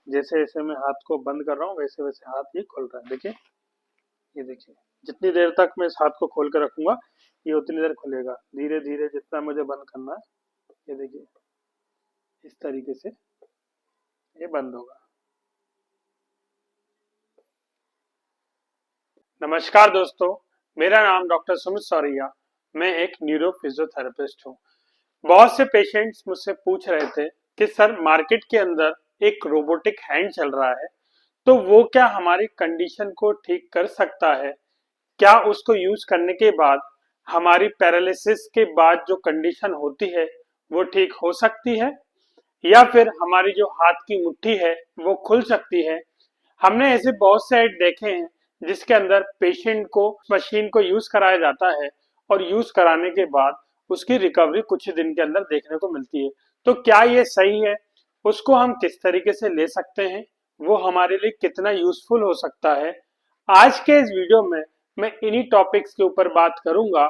जैसे जैसे मैं हाथ को बंद कर रहा हूँ वैसे वैसे हाथ ये खुल रहा है। देखिए, ये देखिए, जितनी देर तक मैं इस हाथ को खोल कर रखूंगा ये उतनी देर खुलेगा। धीरे धीरे जितना मुझे बंद करना है, ये देखिए, इस तरीके से ये बंद होगा। नमस्कार दोस्तों, मेरा नाम डॉक्टर सुमित सौरैया। मैं एक न्यूरो फिजियोथेरेपिस्ट हूँ। बहुत से पेशेंट्स मुझसे पूछ रहे थे कि सर, मार्केट के अंदर एक रोबोटिक हैंड चल रहा है, तो वो क्या हमारी कंडीशन को ठीक कर सकता है? क्या उसको यूज करने के बाद हमारी पैरालिसिस के बाद जो कंडीशन होती है वो ठीक हो सकती है, या फिर हमारी जो हाथ की मुट्ठी है वो खुल सकती है? हमने ऐसे बहुत से ऐड देखे हैं जिसके अंदर पेशेंट को मशीन को यूज कराया जाता है और यूज कराने के बाद उसकी रिकवरी कुछ ही दिन के अंदर देखने को मिलती है। तो क्या ये सही है? उसको हम किस तरीके से ले सकते हैं? वो हमारे लिए कितना यूजफुल हो सकता है? आज के इस वीडियो में मैं इन्हीं टॉपिक्स के ऊपर बात करूंगा।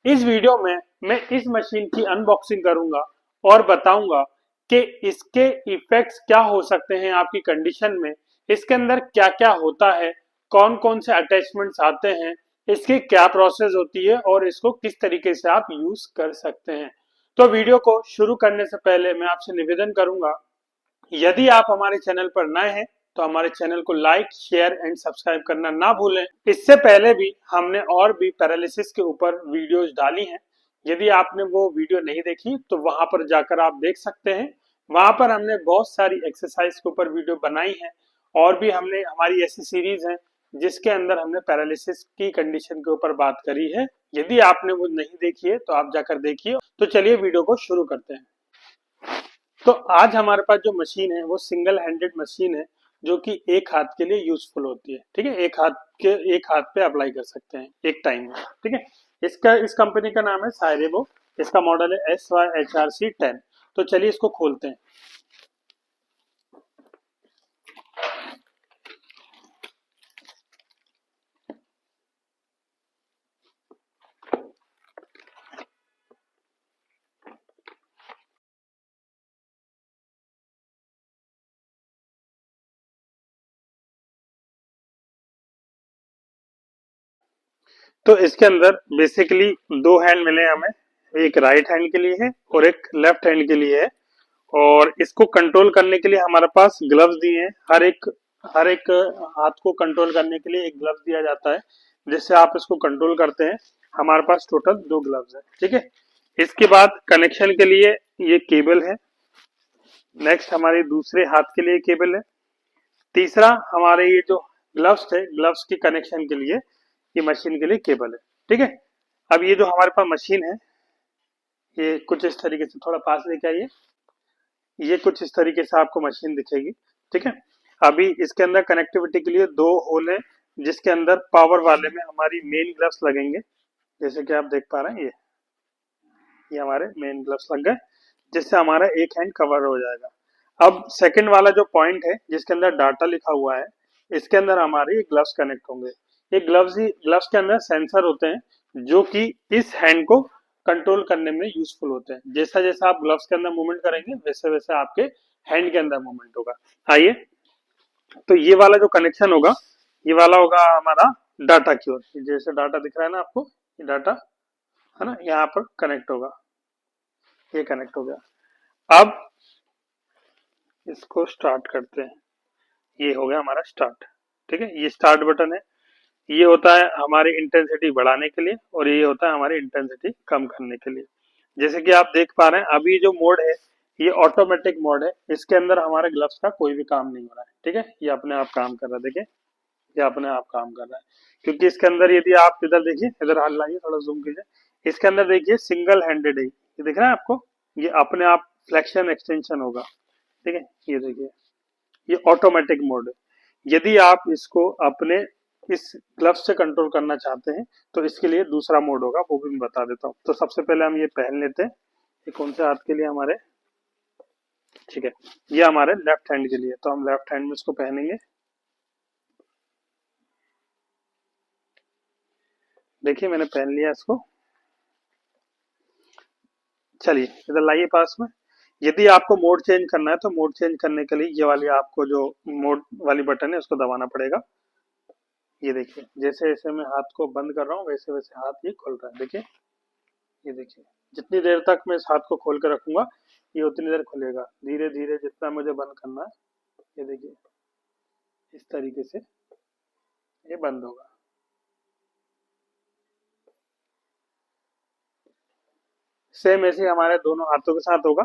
इस वीडियो में मैं इस मशीन की अनबॉक्सिंग करूंगा और बताऊंगा कि इसके इफेक्ट्स क्या हो सकते हैं आपकी कंडीशन में, इसके अंदर क्या क्या होता है, कौन कौन से अटैचमेंट्स आते हैं, इसकी क्या प्रोसेस होती है और इसको किस तरीके से आप यूज कर सकते हैं। तो वीडियो को शुरू करने से पहले मैं आपसे निवेदन करूंगा, यदि आप हमारे चैनल पर नए हैं तो हमारे चैनल को लाइक, शेयर एंड सब्सक्राइब करना ना भूलें। इससे पहले भी हमने और भी पैरालिसिस के ऊपर वीडियोज डाली हैं। यदि आपने वो वीडियो नहीं देखी तो वहां पर जाकर आप देख सकते हैं। वहां पर हमने बहुत सारी एक्सरसाइज के ऊपर वीडियो बनाई है और भी हमने हमारी ऐसी सीरीज है जिसके अंदर हमने पैरालिसिस की कंडीशन के ऊपर बात करी है। यदि आपने वो नहीं देखी है तो आप जाकर देखिए। तो चलिए वीडियो को शुरू करते हैं। तो आज हमारे पास जो मशीन है वो सिंगल हैंडेड मशीन है, जो कि एक हाथ के लिए यूजफुल होती है। ठीक है, एक हाथ पे अप्लाई कर सकते हैं एक टाइम में। ठीक है, इस कंपनी का नाम है साइरेबो। इसका मॉडल है SYHRC10। तो चलिए इसको खोलते हैं। तो इसके अंदर बेसिकली दो हैंड मिले हैं हमें, एक राइट हैंड के लिए है और एक लेफ्ट हैंड के लिए है। और इसको कंट्रोल करने के लिए हमारे पास ग्लव्स दिए हैं। हर एक हाथ को कंट्रोल करने के लिए एक ग्लव्स दिया जाता है, जिससे आप इसको कंट्रोल करते हैं। हमारे पास टोटल दो ग्लव्स है। ठीक है, इसके बाद कनेक्शन के लिए ये केबल है। नेक्स्ट हमारे दूसरे हाथ के लिए केबल है। तीसरा हमारे ये जो ग्लव्स थे, ग्लव्स की कनेक्शन के लिए ये मशीन के लिए केबल है। ठीक है, अब ये जो हमारे पास मशीन है ये कुछ इस तरीके से, थोड़ा पास लेके आइए। ये कुछ इस तरीके से आपको मशीन दिखेगी। ठीक है, अभी इसके अंदर कनेक्टिविटी के लिए दो होल हैं, जिसके अंदर पावर वाले में हमारी मेन ग्लव्स लगेंगे। जैसे कि आप देख पा रहे हैं, ये हमारे मेन ग्लव्स लग गए, जिससे हमारा एक हैंड कवर हो जाएगा। अब सेकंड वाला जो पॉइंट है जिसके अंदर डाटा लिखा हुआ है, इसके अंदर हमारे ग्लव्स कनेक्ट होंगे। ये ग्लव्स के अंदर सेंसर होते हैं जो कि इस हैंड को कंट्रोल करने में यूजफुल होते हैं। जैसा जैसा आप ग्लव्स के अंदर मूवमेंट करेंगे वैसे वैसे आपके हैंड के अंदर मूवमेंट होगा। आइए, तो ये वाला जो कनेक्शन होगा, ये वाला होगा हमारा डाटा की ओर। जैसे डाटा दिख रहा है ना आपको, ये डाटा है ना, यहाँ पर कनेक्ट होगा। ये कनेक्ट हो गया। अब इसको स्टार्ट करते हैं। ये हो गया हमारा स्टार्ट। ठीक है, ये स्टार्ट बटन है। ये होता है हमारी इंटेंसिटी बढ़ाने के लिए और ये होता है हमारी इंटेंसिटी कम करने के लिए। जैसे कि आप देख पा रहे हैं, अभी जो मोड है ये ऑटोमेटिक मोड है। इसके अंदर हमारे ग्लव्स का कोई भी काम नहीं हो रहा है। ठीक है, ये अपने आप काम कर रहा है। देखिए, ये अपने आप काम कर रहा है, क्योंकि इसके अंदर यदि आप इधर देखिए, इधर हाथ लाइए, थोड़ा जूम कीजिए। इसके अंदर देखिए सिंगल हैंडेड है, ये दिख रहा है आपको। ये अपने आप फ्लेक्शन एक्सटेंशन होगा। ठीक है, ये देखिए, ये ऑटोमेटिक मोड है। यदि आप इसको अपने इस ग्लव से कंट्रोल करना चाहते हैं तो इसके लिए दूसरा मोड होगा, वो भी मैं बता देता हूँ। तो सबसे पहले हम ये पहन लेते हैं। ये कौन से हाथ के लिए हमारे? ठीक है, ये हमारे लेफ्ट हैंड के लिए। तो हम लेफ्ट हैंड में इसको पहनेंगे। देखिए, मैंने पहन लिया इसको। चलिए इधर लाइए पास में। यदि आपको मोड चेंज करना है तो मोड चेंज करने के लिए ये वाली आपको जो मोड वाली बटन है उसको दबाना पड़ेगा। ये देखिए जैसे जैसे मैं हाथ को बंद कर रहा हूँ वैसे वैसे हाथ ये खुल रहा है, देखिए ये देखिए। जितनी देर तक मैं इस हाथ को खोल कर रखूंगा ये उतनी देर खुलेगा, धीरे धीरे जितना मुझे बंद करना है ये देखिए इस तरीके से ये बंद होगा। सेम ऐसे ही हमारे दोनों हाथों के साथ होगा।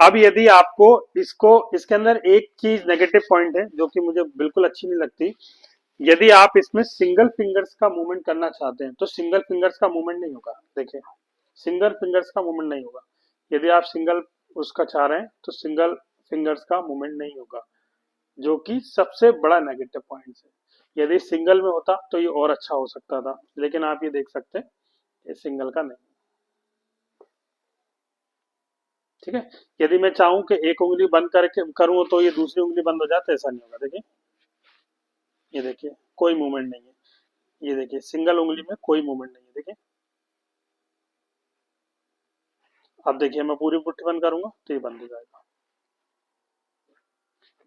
अब यदि आपको इसको इसके अंदर एक चीज नेगेटिव पॉइंट है जो कि मुझे बिल्कुल अच्छी नहीं लगती, यदि आप इसमें सिंगल फिंगर्स का मूवमेंट करना चाहते हैं तो सिंगल फिंगर्स का मूवमेंट नहीं होगा। देखिए सिंगल फिंगर्स का मूवमेंट नहीं होगा। यदि आप सिंगल उसका चाह रहे हैं तो सिंगल फिंगर्स का मूवमेंट नहीं होगा, जो कि सबसे बड़ा नेगेटिव पॉइंट है। यदि सिंगल में होता तो ये और अच्छा हो सकता था, लेकिन आप ये देख सकते हैं ये सिंगल का नहीं। ठीक है, यदि मैं चाहूं कि एक उंगली बंद करके करूं तो ये दूसरी उंगली बंद हो जाता है, ऐसा नहीं होगा। देखिए ये देखिए कोई मूवमेंट नहीं है। ये देखिए सिंगल उंगली में कोई मूवमेंट नहीं है। देखिए अब देखिए मैं पूरी मुट्ठी बंद करूंगा तो ये बंद हो जाएगा।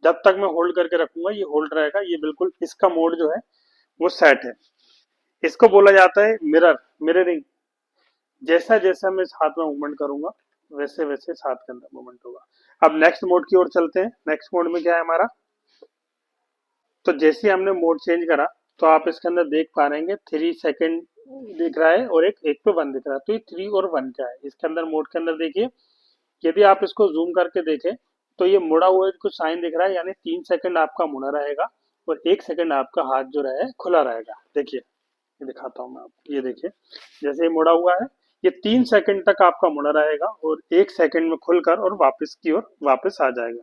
जब तक मैं होल्ड करके रखूंगा ये होल्ड रहेगा। ये बिल्कुल इसका मोड जो है वो सेट है। इसको बोला जाता है मिरर, मिररिंग। जैसा जैसा मैं इस हाथ में मूवमेंट करूंगा वैसे वैसे इस हाथ के अंदर मूवमेंट होगा। अब नेक्स्ट मोड की ओर चलते हैं। नेक्स्ट मोड में क्या है हमारा, तो जैसे ही हमने मोड चेंज करा तो आप इसके अंदर देख पा रहे हैं 3 सेकेंड दिख रहा है और एक एक पे 1 दिख रहा है। तो ये 3 और 1 क्या है इसके अंदर मोड के अंदर देखिए। यदि आप इसको जूम करके देखें तो ये मुड़ा हुआ कुछ साइन दिख रहा है, यानी 3 सेकंड आपका मुड़ा रहेगा और 1 सेकंड आपका हाथ जो रहे खुला रहेगा। देखिए ये दिखाता हूँ मैं आपको। ये देखिए जैसे ये मुड़ा हुआ है ये 3 सेकंड तक आपका मुड़ा रहेगा और 1 सेकंड में खुलकर और वापस की ओर वापस आ जाएगा।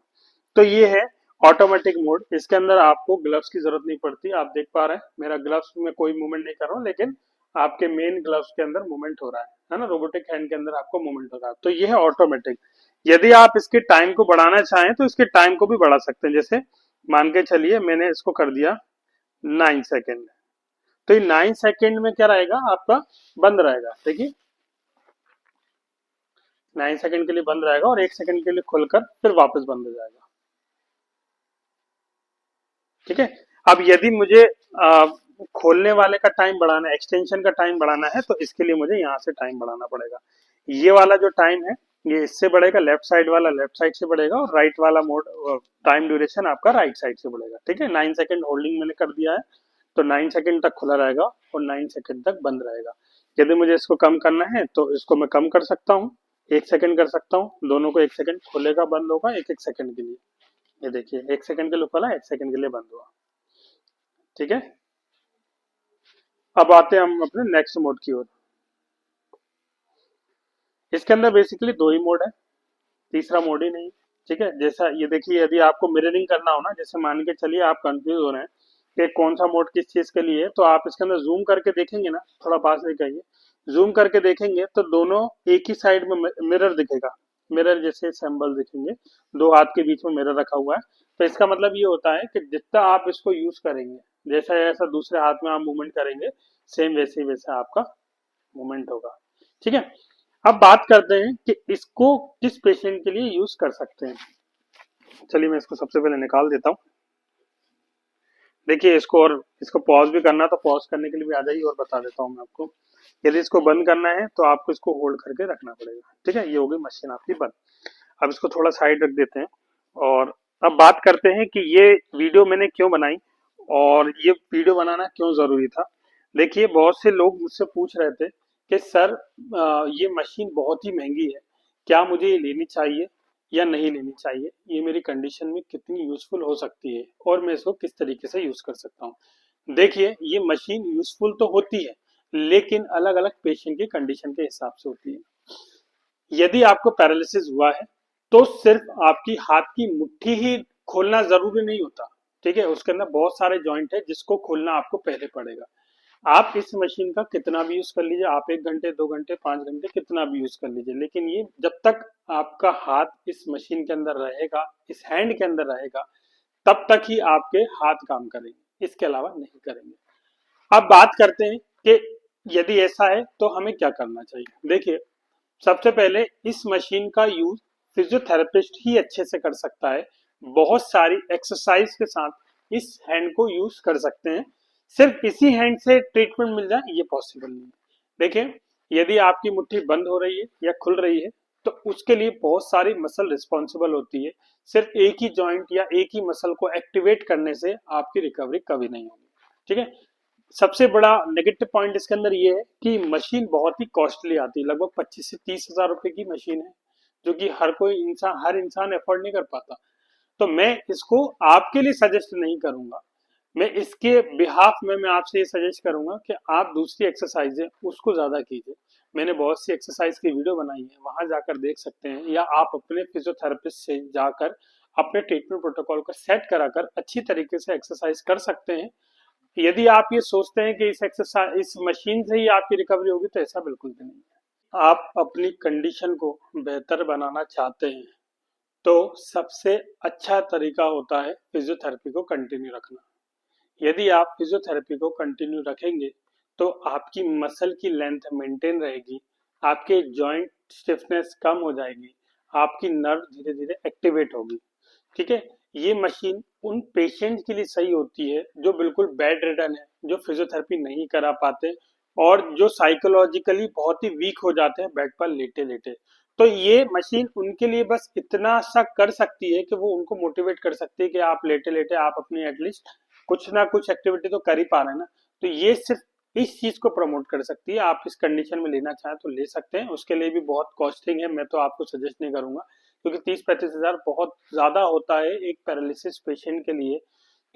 तो ये है ऑटोमेटिक मोड। इसके अंदर आपको ग्लव्स की जरूरत नहीं पड़ती। आप देख पा रहे हैं मेरा ग्लव्स में कोई मूवमेंट नहीं कर रहा हूँ, लेकिन आपके मेन ग्लव्स के अंदर मूवमेंट हो रहा है ना, रोबोटिक हैंड के अंदर आपको मूवमेंट हो रहा है। तो ये है ऑटोमेटिक। यदि आप इसके टाइम को बढ़ाना चाहें तो इसके टाइम को भी बढ़ा सकते हैं। जैसे मान के चलिए मैंने इसको कर दिया 9 सेकेंड, तो ये 9 सेकेंड में क्या रहेगा आपका बंद रहेगा। देखिए 9 सेकेंड के लिए बंद रहेगा और 1 सेकेंड के लिए खुलकर फिर वापस बंद हो जाएगा। ठीक है, अब यदि मुझे खोलने वाले का टाइम बढ़ाना है, एक्सटेंशन का टाइम बढ़ाना है, तो इसके लिए मुझे यहाँ से टाइम बढ़ाना पड़ेगा। ये वाला जो टाइम है ये इससे बढ़ेगा, लेफ्ट साइड वाला लेफ्ट साइड से बढ़ेगा और राइट वाला मोड टाइम ड्यूरेशन आपका राइट साइड से बढ़ेगा। ठीक है, 9 सेकेंड होल्डिंग मैंने कर दिया है तो 9 सेकेंड तक खुला रहेगा और 9 सेकेंड तक बंद रहेगा। यदि मुझे इसको कम करना है तो इसको मैं कम कर सकता हूँ, 1 सेकेंड कर सकता हूँ। दोनों को 1 सेकेंड खुलेगा बंद होगा, एक एक सेकेंड के लिए। ये देखिए 1 सेकेंड के लिए खोला, 1 सेकेंड के लिए बंद हुआ। ठीक है, अब आते हैं हम अपने नेक्स्ट मोड की ओर। इसके अंदर बेसिकली 2 ही मोड है, तीसरा मोड ही नहीं। ठीक है, जैसा ये देखिए यदि आपको मिररिंग करना हो ना, जैसे मान के चलिए आप कंफ्यूज हो रहे हैं कि कौन सा मोड किस चीज के लिए है, तो आप इसके अंदर जूम करके देखेंगे ना, थोड़ा पास लेके आइए। जूम करके देखेंगे तो दोनों एक ही साइड में मिरर दिखेगा, मिरर जैसे सिंबल दिखेंगे, दो हाथ के बीच में मिरर रखा हुआ है। तो इसका मतलब ये होता है कि जितना आप इसको यूज करेंगे, जैसा जैसा दूसरे हाथ में आप मूवमेंट करेंगे सेम वैसे ही वैसे आपका मूवमेंट होगा। ठीक है, अब बात करते हैं कि इसको किस पेशेंट के लिए यूज कर सकते हैं। चलिए मैं इसको सबसे पहले निकाल देता हूँ। देखिए इसको, और इसको पॉज भी करना तो पॉज करने के लिए भी आ जाइए, और बता देता हूँ मैं आपको। यदि इसको बंद करना है तो आपको इसको होल्ड करके रखना पड़ेगा। ठीक है, ये होगी मशीन आपकी बंद। अब इसको थोड़ा साइड रख देते हैं और अब बात करते हैं कि ये वीडियो मैंने क्यों बनाई और ये वीडियो बनाना क्यों जरूरी था। देखिए बहुत से लोग मुझसे पूछ रहे थे कि सर ये मशीन बहुत ही महंगी है, क्या मुझे ये लेनी चाहिए या नहीं लेनी चाहिए, ये मेरी कंडीशन में कितनी यूजफुल हो सकती है और मैं इसको किस तरीके से यूज कर सकता हूँ। देखिए ये मशीन यूजफुल तो होती है, लेकिन अलग अलग पेशेंट की कंडीशन के हिसाब से होती है। यदि आपको पैरालिसिस हुआ है तो सिर्फ आपकी हाथ की मुट्ठी ही खोलना जरूरी नहीं होता। ठीक है, उसके अंदर बहुत सारे जॉइंट है जिसको खोलना आपको पहले पड़ेगा। आप इस मशीन का कितना भी यूज कर लीजिए, आप 1 घंटे 2 घंटे 5 घंटे कितना भी यूज कर लीजिए, लेकिन ये जब तक आपका हाथ इस मशीन के अंदर रहेगा, इस हैंड के अंदर रहेगा, तब तक ही आपके हाथ काम करेंगे, इसके अलावा नहीं करेंगे। अब बात करते हैं कि यदि ऐसा है तो हमें क्या करना चाहिए। देखिए सबसे पहले इस मशीन का यूज फिजियोथेरेपिस्ट ही अच्छे से कर सकता है। बहुत सारी एक्सरसाइज के साथ इस हैंड को यूज कर सकते हैं। सिर्फ इसी हैंड से ट्रीटमेंट मिल जाए ये पॉसिबल नहीं है। देखिए, यदि आपकी मुट्ठी बंद हो रही है या खुल रही है तो उसके लिए बहुत सारी मसल रिस्पॉन्सिबल होती है। सिर्फ एक ही जॉइंट या एक ही मसल को एक्टिवेट करने से आपकी रिकवरी कभी नहीं होगी। ठीक है। सबसे बड़ा नेगेटिव पॉइंट इसके अंदर ये है कि मशीन बहुत ही कॉस्टली आती है। लगभग 25 से 30 हजार रुपए की मशीन है, जो कि हर इंसान अफोर्ड नहीं कर पाता। तो मैं इसको आपके लिए सजेस्ट नहीं करूंगा। मैं इसके बिहाफ में मैं आपसे ये सजेस्ट करूंगा कि आप दूसरी एक्सरसाइज है उसको ज्यादा कीजिए। मैंने बहुत सी एक्सरसाइज की वीडियो बनाई है, वहां जाकर देख सकते हैं, या आप अपने फिजियोथेरेपिस्ट से जाकर अपने ट्रीटमेंट प्रोटोकॉल को सेट कराकर अच्छी तरीके से एक्सरसाइज कर सकते हैं। यदि आप ये सोचते हैं कि इस मशीन से ही आपकी रिकवरी होगी, तो ऐसा बिल्कुल भी नहीं है। आप अपनी कंडीशन को बेहतर बनाना चाहते हैं तो सबसे अच्छा तरीका होता है फिजियोथेरेपी को कंटिन्यू रखना। यदि आप फिजियोथेरेपी को कंटिन्यू रखेंगे तो आपकी मसल की लेंथ मेंटेन रहेगी, आपके जॉइंट स्टिफनेस कम हो जाएगी, आपकी नर्व धीरे धीरे एक्टिवेट होगी। ठीक है। ये मशीन उन पेशेंट के लिए सही होती है जो बिल्कुल बेड रिडन है, जो फिजियोथेरेपी नहीं करा पाते और जो साइकोलॉजिकली बहुत ही वीक हो जाते हैं बेड पर लेटे लेटे। तो ये मशीन उनके लिए बस इतना सा कर सकती है कि वो उनको मोटिवेट कर सकती है कि आप लेटे लेटे आप अपनी एटलीस्ट कुछ ना कुछ एक्टिविटी तो कर ही पा रहे हैं ना। तो ये सिर्फ इस चीज को प्रमोट कर सकती है। आप इस कंडीशन में लेना चाहें तो ले सकते हैं, उसके लिए भी बहुत कॉस्टिंग है, मैं तो आपको सजेस्ट नहीं करूंगा, क्योंकि 30-35 हजार बहुत ज्यादा होता है एक पैरालिसिस पेशेंट के लिए।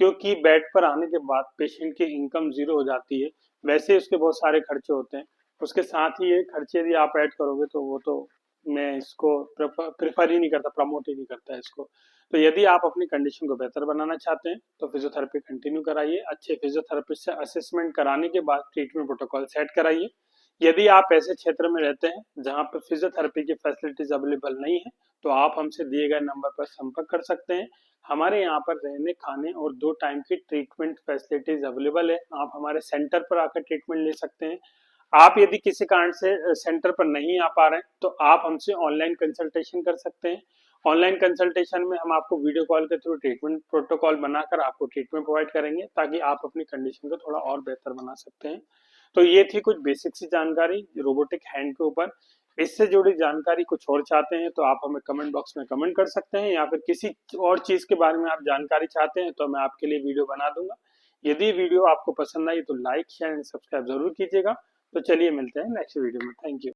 क्योंकि बेड पर आने के बाद पेशेंट की इनकम जीरो हो जाती है, वैसे उसके बहुत सारे खर्चे होते हैं, उसके साथ ही ये खर्चे यदि आप ऐड करोगे तो वो तो मैं इसको प्रेफर ही नहीं करता, प्रमोट ही नहीं करता है इसको। तो यदि आप अपनी कंडीशन को बेहतर बनाना चाहते हैं तो फिजियोथेरेपी कंटिन्यू कराइए। अच्छे फिजियोथेरेपिस्ट से असेसमेंट कराने के बाद ट्रीटमेंट प्रोटोकॉल सेट कराइए। यदि आप ऐसे क्षेत्र में रहते हैं जहां पर फिजियोथेरेपी की फैसिलिटीज अवेलेबल नहीं है तो आप हमसे दिए गए नंबर पर संपर्क कर सकते हैं। हमारे यहाँ पर रहने खाने और 2 टाइम की ट्रीटमेंट फैसिलिटीज अवेलेबल है। आप हमारे सेंटर पर आकर ट्रीटमेंट ले सकते हैं। आप यदि किसी कारण से सेंटर पर नहीं आ पा रहे हैं तो आप हमसे ऑनलाइन कंसल्टेशन कर सकते हैं। ऑनलाइन कंसल्टेशन में हम आपको वीडियो कॉल के थ्रू ट्रीटमेंट प्रोटोकॉल बनाकर आपको ट्रीटमेंट प्रोवाइड करेंगे, ताकि आप अपनी कंडीशन को थोड़ा और बेहतर बना सकते हैं। तो ये थी कुछ बेसिक सी जानकारी रोबोटिक हैंड के ऊपर। इससे जुड़ी जानकारी कुछ और चाहते हैं तो आप हमें कमेंट बॉक्स में कमेंट कर सकते हैं, या फिर किसी और चीज के बारे में आप जानकारी चाहते हैं तो मैं आपके लिए वीडियो बना दूंगा। यदि वीडियो आपको पसंद आई तो लाइक शेयर एंड सब्सक्राइब जरूर कीजिएगा। तो चलिए मिलते हैं नेक्स्ट वीडियो में। Thank you.